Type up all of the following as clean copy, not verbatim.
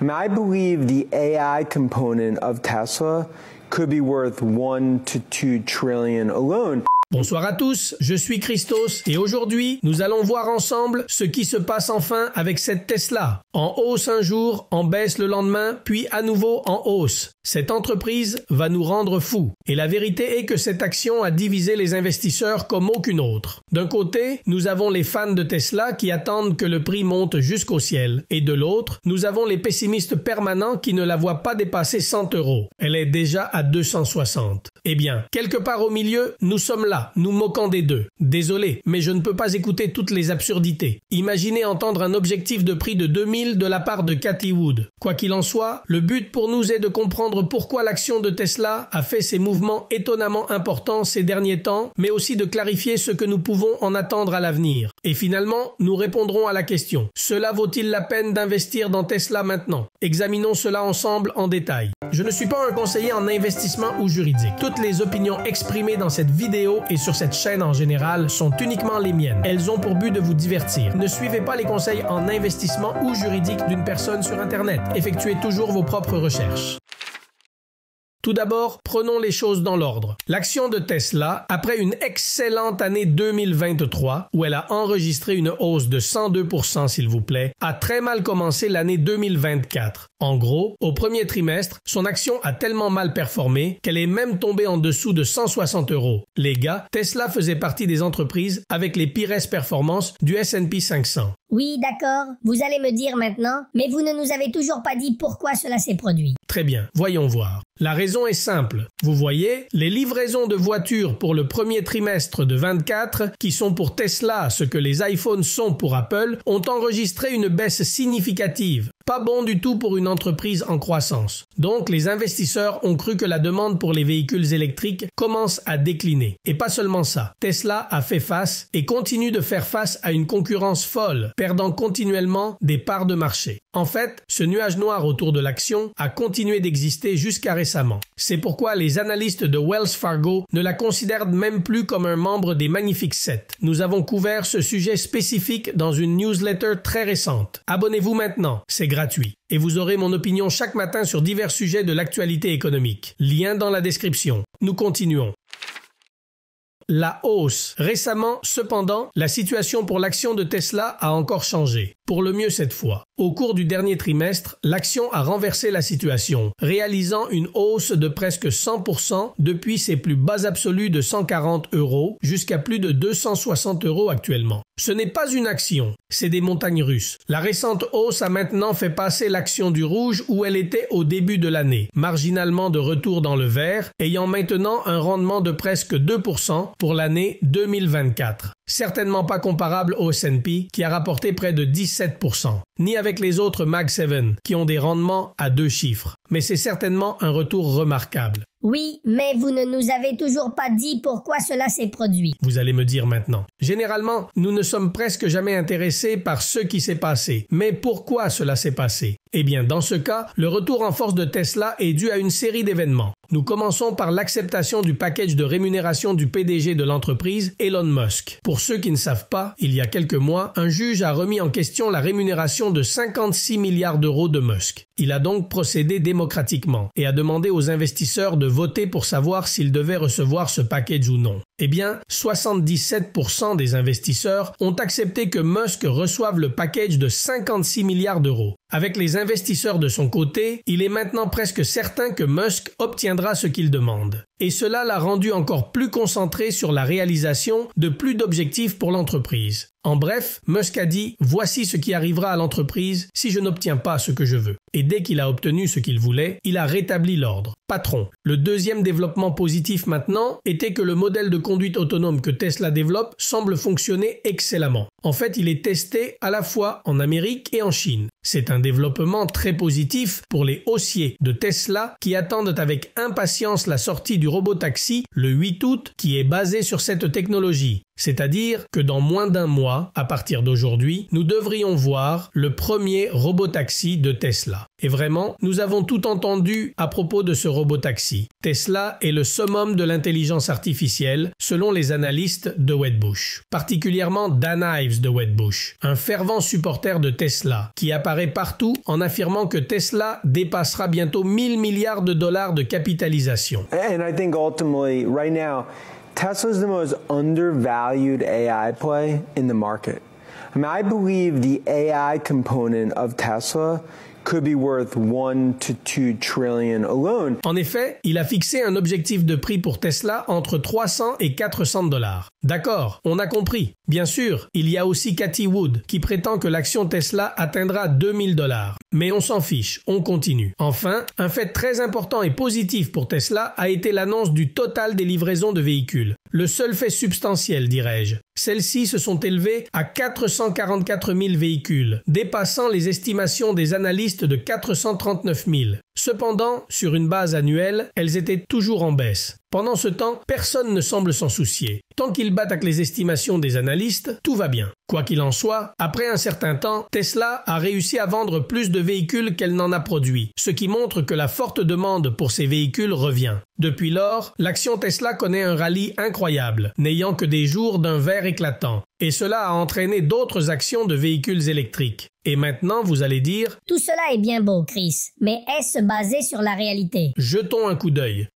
I mean, I believe the AI component of Tesla could be worth 1 to 2 trillion alone. Bonsoir à tous, je suis Christos et aujourd'hui, nous allons voir ensemble ce qui se passe enfin avec cette Tesla. En hausse un jour, en baisse le lendemain, puis à nouveau en hausse. Cette entreprise va nous rendre fous. Et la vérité est que cette action a divisé les investisseurs comme aucune autre. D'un côté, nous avons les fans de Tesla qui attendent que le prix monte jusqu'au ciel. Et de l'autre, nous avons les pessimistes permanents qui ne la voient pas dépasser 100 €. Elle est déjà à 260. Eh bien, quelque part au milieu, nous sommes là, nous moquant des deux. Désolé, mais je ne peux pas écouter toutes les absurdités. Imaginez entendre un objectif de prix de 2000 de la part de Cathie Wood. Quoi qu'il en soit, le but pour nous est de comprendre pourquoi l'action de Tesla a fait ces mouvements étonnamment importants ces derniers temps, mais aussi de clarifier ce que nous pouvons en attendre à l'avenir. Et finalement, nous répondrons à la question. Cela vaut-il la peine d'investir dans Tesla maintenant? Examinons cela ensemble en détail. Je ne suis pas un conseiller en investissement ou juridique. Toutes les opinions exprimées dans cette vidéo et sur cette chaîne en général sont uniquement les miennes. Elles ont pour but de vous divertir. Ne suivez pas les conseils en investissement ou juridique d'une personne sur Internet. Effectuez toujours vos propres recherches. Tout d'abord, prenons les choses dans l'ordre. L'action de Tesla, après une excellente année 2023, où elle a enregistré une hausse de 102% s'il vous plaît, a très mal commencé l'année 2024. En gros, au premier trimestre, son action a tellement mal performé qu'elle est même tombée en dessous de 160 €. Les gars, Tesla faisait partie des entreprises avec les pires performances du S&P 500. Oui, d'accord, vous allez me dire maintenant, mais vous ne nous avez toujours pas dit pourquoi cela s'est produit. Très bien, voyons voir. La raison est simple. Vous voyez, les livraisons de voitures pour le premier trimestre de 24, qui sont pour Tesla ce que les iPhones sont pour Apple, ont enregistré une baisse significative. Pas bon du tout pour une entreprise en croissance. Donc, les investisseurs ont cru que la demande pour les véhicules électriques commence à décliner. Et pas seulement ça. Tesla a fait face et continue de faire face à une concurrence folle, perdant continuellement des parts de marché. En fait, ce nuage noir autour de l'action a continué d'exister jusqu'à récemment. C'est pourquoi les analystes de Wells Fargo ne la considèrent même plus comme un membre des Magnifiques 7. Nous avons couvert ce sujet spécifique dans une newsletter très récente. Abonnez-vous maintenant, c'est gratuit. Et vous aurez mon opinion chaque matin sur divers sujets de l'actualité économique. Lien dans la description. Nous continuons. La hausse. Récemment, cependant, la situation pour l'action de Tesla a encore changé. Pour le mieux cette fois. Au cours du dernier trimestre, l'action a renversé la situation, réalisant une hausse de presque 100% depuis ses plus bas absolus de 140 € jusqu'à plus de 260 € actuellement. Ce n'est pas une action, c'est des montagnes russes. La récente hausse a maintenant fait passer l'action du rouge où elle était au début de l'année, marginalement de retour dans le vert, ayant maintenant un rendement de presque 2% pour l'année 2024. Certainement pas comparable au S&P qui a rapporté près de 17%, ni avec les autres Mag 7 qui ont des rendements à 2 chiffres. Mais c'est certainement un retour remarquable. Oui, mais vous ne nous avez toujours pas dit pourquoi cela s'est produit. Vous allez me dire maintenant. Généralement, nous ne sommes presque jamais intéressés par ce qui s'est passé. Mais pourquoi cela s'est passé? Eh bien, dans ce cas, le retour en force de Tesla est dû à une série d'événements. Nous commençons par l'acceptation du package de rémunération du PDG de l'entreprise, Elon Musk. Pour ceux qui ne savent pas, il y a quelques mois, un juge a remis en question la rémunération de 56 milliards € de Musk. Il a donc procédé démocratiquement et a demandé aux investisseurs de voter pour savoir s'ils devaient recevoir ce package ou non. Eh bien, 77% des investisseurs ont accepté que Musk reçoive le package de 56 milliards €. Avec les investisseurs de son côté, il est maintenant presque certain que Musk obtiendra ce qu'il demande. Et cela l'a rendu encore plus concentré sur la réalisation de plus d'objectifs pour l'entreprise. En bref, Musk a dit « Voici ce qui arrivera à l'entreprise si je n'obtiens pas ce que je veux ». Et dès qu'il a obtenu ce qu'il voulait, il a rétabli l'ordre. Patron. Le deuxième développement positif maintenant était que le modèle de conduite autonome que Tesla développe semble fonctionner excellemment. En fait, il est testé à la fois en Amérique et en Chine. C'est un développement très positif pour les haussiers de Tesla qui attendent avec impatience la sortie du robotaxi le 8 août qui est basé sur cette technologie. C'est-à-dire que dans moins d'un mois, à partir d'aujourd'hui, nous devrions voir le premier robotaxi de Tesla. Et vraiment, nous avons tout entendu à propos de ce robotaxi. Tesla est le summum de l'intelligence artificielle, selon les analystes de Wedbush. Particulièrement Dan Ives de Wedbush, un fervent supporter de Tesla, qui apparaît partout en affirmant que Tesla dépassera bientôt 1000 milliards de dollars de capitalisation. And I think ultimately, right now, Tesla is the most undervalued AI play in the market. I mean, I believe the AI component of Tesla could be worth 1 to 2 trillion alone. En effet, il a fixé un objectif de prix pour Tesla entre 300 et 400 dollars. D'accord, on a compris. Bien sûr, il y a aussi Cathie Wood qui prétend que l'action Tesla atteindra 2000 dollars. Mais on s'en fiche, on continue. Enfin, un fait très important et positif pour Tesla a été l'annonce du total des livraisons de véhicules. Le seul fait substantiel, dirais-je. Celles-ci se sont élevées à 444 000 véhicules, dépassant les estimations des analystes de 439 000. Cependant, sur une base annuelle, elles étaient toujours en baisse. Pendant ce temps, personne ne semble s'en soucier. Tant qu'ils battent avec les estimations des analystes, tout va bien. Quoi qu'il en soit, après un certain temps, Tesla a réussi à vendre plus de véhicules qu'elle n'en a produits, ce qui montre que la forte demande pour ces véhicules revient. Depuis lors, l'action Tesla connaît un rallye incroyable, n'ayant que des jours d'un vert éclatant. Et cela a entraîné d'autres actions de véhicules électriques. Et maintenant, vous allez dire « Tout cela est bien beau, Chris, mais est-ce basé sur la réalité ?» Jetons un coup d'œil.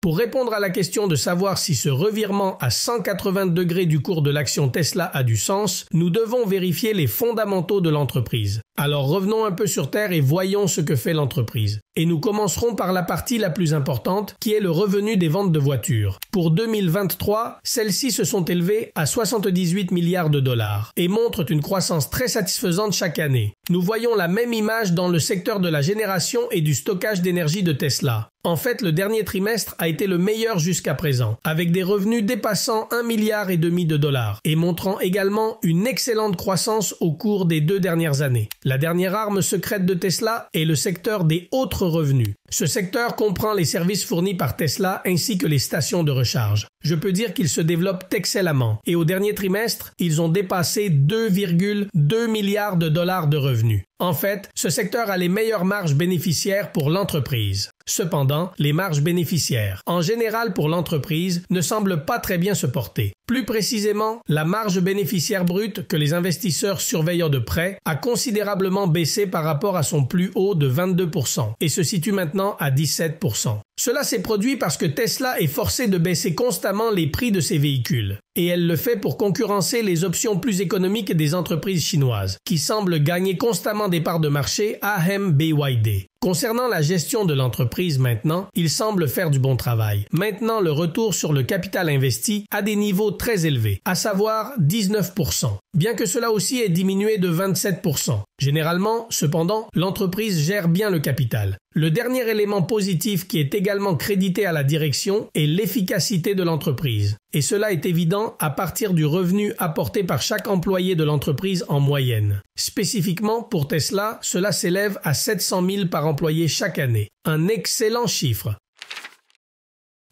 Pour répondre à la question de savoir si ce revirement à 180 degrés du cours de l'action Tesla a du sens, nous devons vérifier les fondamentaux de l'entreprise. Alors revenons un peu sur Terre et voyons ce que fait l'entreprise. Et nous commencerons par la partie la plus importante, qui est le revenu des ventes de voitures. Pour 2023, celles-ci se sont élevées à 78 milliards de dollars et montrent une croissance très satisfaisante chaque année. Nous voyons la même image dans le secteur de la génération et du stockage d'énergie de Tesla. En fait, le dernier trimestre a été le meilleur jusqu'à présent, avec des revenus dépassant 1,5 milliard de dollars et montrant également une excellente croissance au cours des 2 dernières années. La dernière arme secrète de Tesla est le secteur des autres revenus. Ce secteur comprend les services fournis par Tesla ainsi que les stations de recharge. Je peux dire qu'ils se développent excellemment et au dernier trimestre, ils ont dépassé 2,2 milliards de dollars de revenus. En fait, ce secteur a les meilleures marges bénéficiaires pour l'entreprise. Cependant, les marges bénéficiaires, en général pour l'entreprise, ne semblent pas très bien se porter. Plus précisément, la marge bénéficiaire brute que les investisseurs surveillent de près a considérablement baissé par rapport à son plus haut de 22% et se situe maintenant à 17%. Cela s'est produit parce que Tesla est forcée de baisser constamment les prix de ses véhicules. Et elle le fait pour concurrencer les options plus économiques des entreprises chinoises, qui semblent gagner constamment des parts de marché à BYD. Concernant la gestion de l'entreprise maintenant, il semble faire du bon travail. Maintenant, le retour sur le capital investi a des niveaux très élevés, à savoir 19%, bien que cela aussi ait diminué de 27%. Généralement, cependant, l'entreprise gère bien le capital. Le dernier élément positif qui est également crédité à la direction est l'efficacité de l'entreprise. Et cela est évident à partir du revenu apporté par chaque employé de l'entreprise en moyenne. Spécifiquement pour Tesla, cela s'élève à 700 000 par employé chaque année. Un excellent chiffre.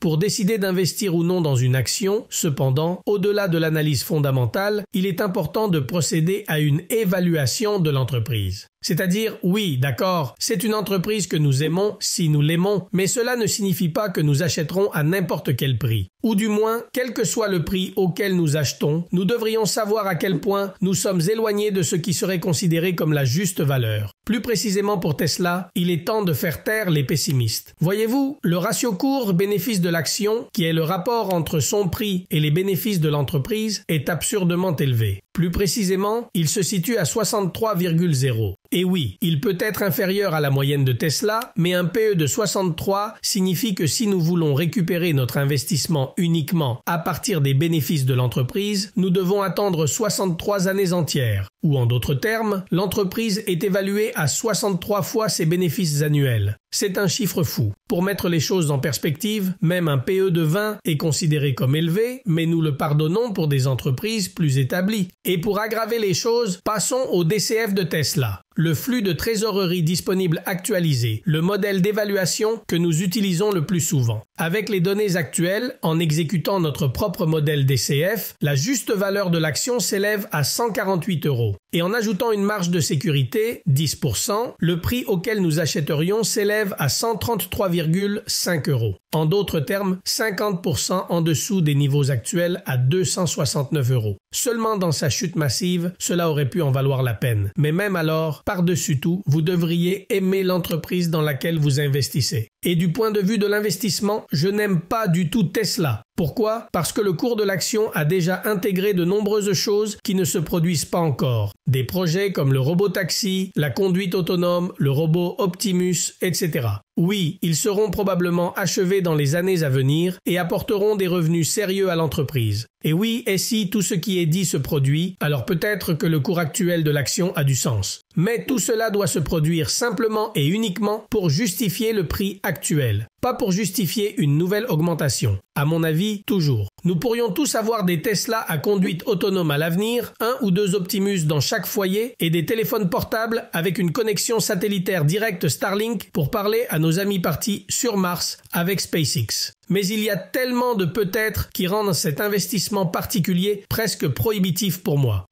Pour décider d'investir ou non dans une action, cependant, au-delà de l'analyse fondamentale, il est important de procéder à une évaluation de l'entreprise. C'est-à-dire, oui, d'accord, c'est une entreprise que nous aimons si nous l'aimons, mais cela ne signifie pas que nous achèterons à n'importe quel prix. Ou du moins, quel que soit le prix auquel nous achetons, nous devrions savoir à quel point nous sommes éloignés de ce qui serait considéré comme la juste valeur. Plus précisément pour Tesla, il est temps de faire taire les pessimistes. Voyez-vous, le ratio cours-bénéfice de l'action, qui est le rapport entre son prix et les bénéfices de l'entreprise, est absurdement élevé. Plus précisément, il se situe à 63,0. Et oui, il peut être inférieur à la moyenne de Tesla, mais un PE de 63 signifie que si nous voulons récupérer notre investissement uniquement à partir des bénéfices de l'entreprise, nous devons attendre 63 années entières. Ou en d'autres termes, l'entreprise est évaluée à 63 fois ses bénéfices annuels. C'est un chiffre fou. Pour mettre les choses en perspective, même un PE de 20 est considéré comme élevé, mais nous le pardonnons pour des entreprises plus établies. Et pour aggraver les choses, passons au DCF de Tesla. le flux de trésorerie disponible actualisé, le modèle d'évaluation que nous utilisons le plus souvent. Avec les données actuelles, en exécutant notre propre modèle DCF, la juste valeur de l'action s'élève à 148 €. Et en ajoutant une marge de sécurité, 10%, le prix auquel nous achèterions s'élève à 133,5 €. En d'autres termes, 50% en dessous des niveaux actuels à 269 €. Seulement dans sa chute massive, cela aurait pu en valoir la peine. Mais même alors, par-dessus tout, vous devriez aimer l'entreprise dans laquelle vous investissez. Et du point de vue de l'investissement, je n'aime pas du tout Tesla. Pourquoi? Parce que le cours de l'action a déjà intégré de nombreuses choses qui ne se produisent pas encore. Des projets comme le robot-taxi, la conduite autonome, le robot Optimus, etc. Oui, ils seront probablement achevés dans les années à venir et apporteront des revenus sérieux à l'entreprise. Et oui, et si tout ce qui est dit se produit, alors peut-être que le cours actuel de l'action a du sens. Mais tout cela doit se produire simplement et uniquement pour justifier le prix actuel, pas pour justifier une nouvelle augmentation. À mon avis, toujours. Nous pourrions tous avoir des Tesla à conduite autonome à l'avenir, 1 ou 2 Optimus dans chaque foyer et des téléphones portables avec une connexion satellitaire directe Starlink pour parler à nos amis partis sur Mars avec SpaceX. Mais il y a tellement de peut-être qui rendent cet investissement particulier presque prohibitif pour moi.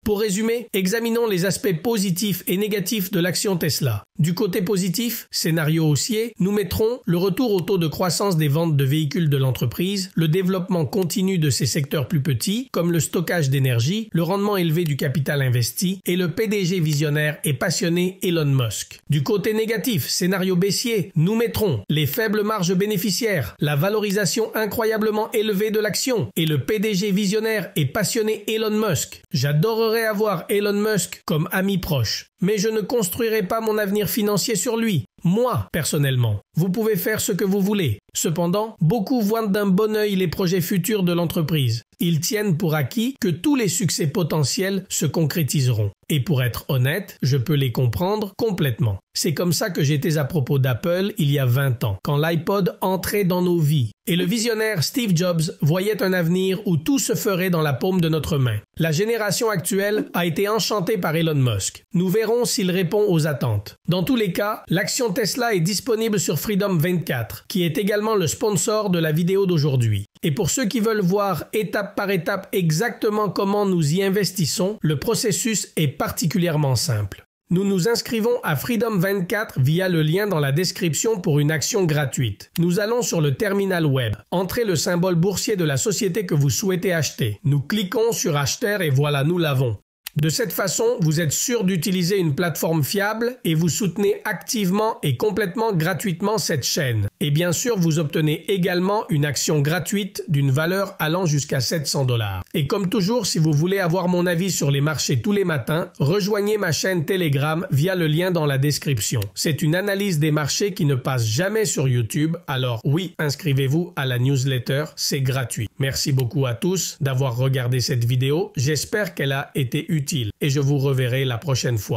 Pour résumer, examinons les aspects positifs et négatifs de l'action Tesla. Du côté positif, scénario haussier, nous mettrons le retour au taux de croissance des ventes de véhicules de l'entreprise, le développement continu de ses secteurs plus petits, comme le stockage d'énergie, le rendement élevé du capital investi et le PDG visionnaire et passionné Elon Musk. Du côté négatif, scénario baissier, nous mettrons les faibles marges bénéficiaires, la valorisation incroyablement élevée de l'action et le PDG visionnaire et passionné Elon Musk. J'adorerais avoir Elon Musk comme ami proche, mais je ne construirai pas mon avenir financier sur lui. Moi, personnellement. Vous pouvez faire ce que vous voulez. Cependant, beaucoup voient d'un bon œil les projets futurs de l'entreprise. Ils tiennent pour acquis que tous les succès potentiels se concrétiseront. Et pour être honnête, je peux les comprendre complètement. C'est comme ça que j'étais à propos d'Apple il y a 20 ans, quand l'iPod entrait dans nos vies. Et le visionnaire Steve Jobs voyait un avenir où tout se ferait dans la paume de notre main. La génération actuelle a été enchantée par Elon Musk. Nous verrons s'il répond aux attentes. Dans tous les cas, l'action Tesla est disponible sur Freedom 24, qui est également le sponsor de la vidéo d'aujourd'hui. Et pour ceux qui veulent voir étape par étape exactement comment nous y investissons, le processus est particulièrement simple. Nous nous inscrivons à Freedom 24 via le lien dans la description pour une action gratuite. Nous allons sur le terminal web. Entrez le symbole boursier de la société que vous souhaitez acheter. Nous cliquons sur acheter et voilà, nous l'avons. De cette façon, vous êtes sûr d'utiliser une plateforme fiable et vous soutenez activement et complètement gratuitement cette chaîne. Et bien sûr, vous obtenez également une action gratuite d'une valeur allant jusqu'à 700 $. Et comme toujours, si vous voulez avoir mon avis sur les marchés tous les matins, rejoignez ma chaîne Telegram via le lien dans la description. C'est une analyse des marchés qui ne passe jamais sur YouTube, alors oui, inscrivez-vous à la newsletter, c'est gratuit. Merci beaucoup à tous d'avoir regardé cette vidéo, j'espère qu'elle a été utile et je vous reverrai la prochaine fois.